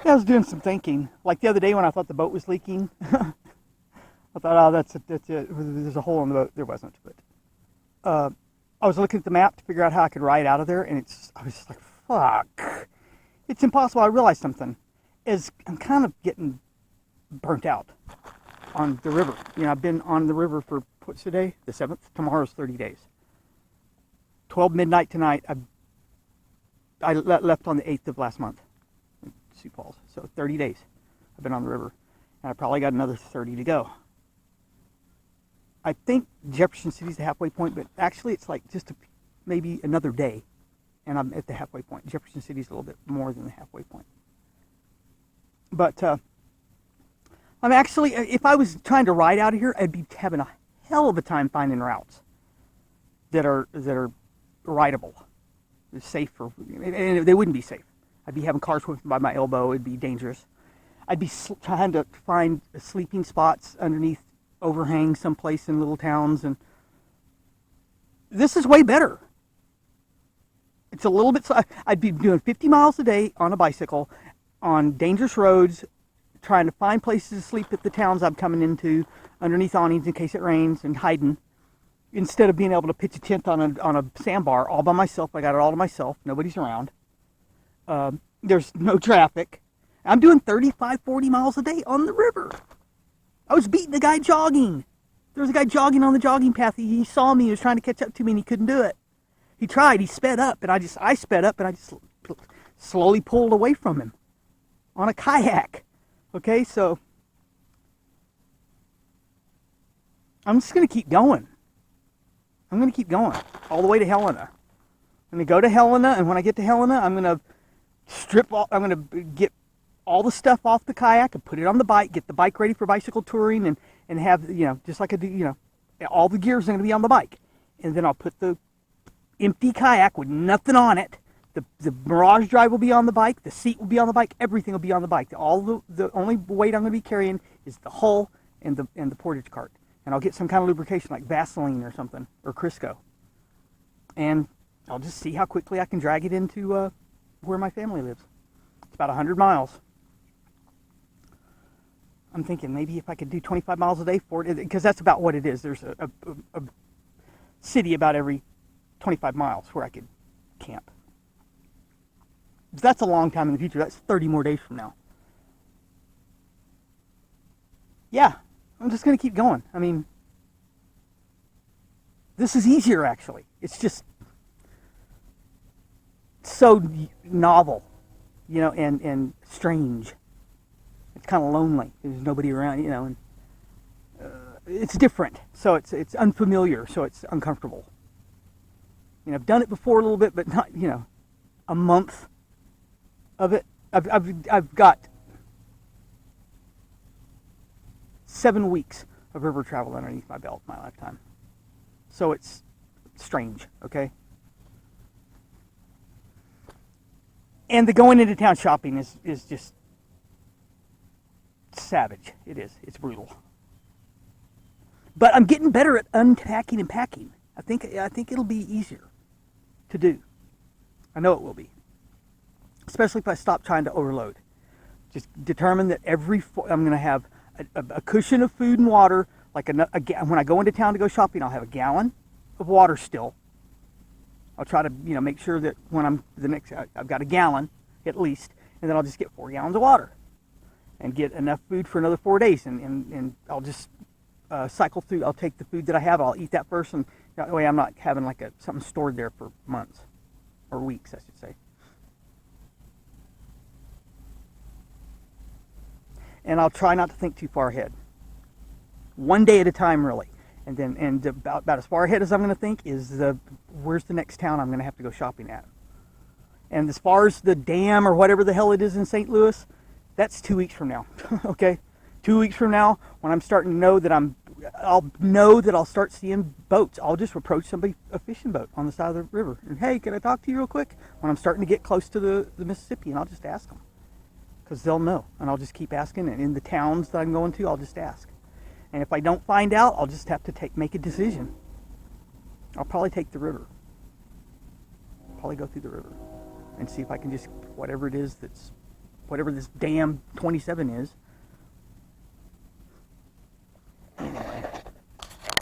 Yeah, I was doing some thinking. Like the other day when I thought the boat was leaking, I thought, oh, that's it. There's a hole in the boat. There wasn't, but uh, I was looking at the map to figure out how I could ride out of there, and I was just like, fuck, it's impossible. I realized something, is I'm kind of getting burnt out on the river. You know, I've been on the river for what's today? The 7th. Tomorrow's 30 days. 12 midnight tonight. I left on the 8th of last month. Sioux Falls. So 30 days I've been on the river, and I probably got another 30 to go. I think Jefferson City's the halfway point, but actually it's like maybe another day, and I'm at the halfway point. Jefferson City's a little bit more than the halfway point. But I'm actually, if I was trying to ride out of here, I'd be having a hell of a time finding routes that are rideable, safe for, and they wouldn't be safe. I'd be having cars whipping by my elbow. It'd be dangerous. I'd be trying to find sleeping spots underneath overhangs someplace in little towns, and this is way better. It's a little bit. I'd be doing 50 miles a day on a bicycle, on dangerous roads, trying to find places to sleep at the towns I'm coming into, underneath awnings in case it rains, and hiding. Instead of being able to pitch a tent on a sandbar all by myself, I got it all to myself. Nobody's around. There's no traffic. I'm doing 35, 40 miles a day on the river. I was beating a guy jogging. There was a guy jogging on the jogging path. He saw me. He was trying to catch up to me, and he couldn't do it. He tried. He sped up, and I sped up, and I just slowly pulled away from him on a kayak. Okay, so I'm just going to keep going. I'm going to keep going all the way to Helena. I'm going to go to Helena, and when I get to Helena, I'm going to I'm going to get all the stuff off the kayak and put it on the bike, get the bike ready for bicycle touring, and have, just like all the gears are going to be on the bike. And then I'll put the empty kayak with nothing on it. The Mirage Drive will be on the bike, the seat will be on the bike, everything will be on the bike. All the only weight I'm going to be carrying is the hull and the portage cart. And I'll get some kind of lubrication like Vaseline or something, or Crisco. And I'll just see how quickly I can drag it into where my family lives. It's about 100 miles. I'm thinking maybe if I could do 25 miles a day for it, because that's about what it is. There's a city about every 25 miles where I could camp. That's a long time in the future. That's 30 more days from now. Yeah, I'm just going to keep going. I mean, this is easier, actually. It's just so novel, and strange. It's kind of lonely. There's nobody around, and it's different. So it's unfamiliar, so it's uncomfortable. I've done it before a little bit, but not, a month of it. I've got 7 weeks of river travel underneath my belt in my lifetime. So it's strange, okay? And the going into town shopping is just savage. It is. It's brutal. But I'm getting better at unpacking and packing. I think it'll be easier to do. I know it will be. Especially if I stop trying to overload. Just determine that I'm going to have a cushion of food and water. When I go into town to go shopping, I'll have a gallon of water still. I'll try to, make sure that when I've got a gallon at least, and then I'll just get 4 gallons of water and get enough food for another 4 days. And I'll just cycle through. I'll take the food that I have. I'll eat that first, and that way I'm not having something stored there for months or weeks, I should say. And I'll try not to think too far ahead. One day at a time, really. And about as far ahead as I'm going to think is where's the next town I'm going to have to go shopping at. And as far as the dam or whatever the hell it is in St. Louis, that's 2 weeks from now. Okay? 2 weeks from now, when I'm starting to know that I'll start seeing boats. I'll just approach a fishing boat on the side of the river. And, hey, can I talk to you real quick? When I'm starting to get close to the Mississippi, and I'll just ask them. Because they'll know. And I'll just keep asking. And in the towns that I'm going to, I'll just ask. And if I don't find out, I'll just have to make a decision. I'll probably take the river. Probably go through the river and see if I can just, whatever it is that's whatever this damn 27 is.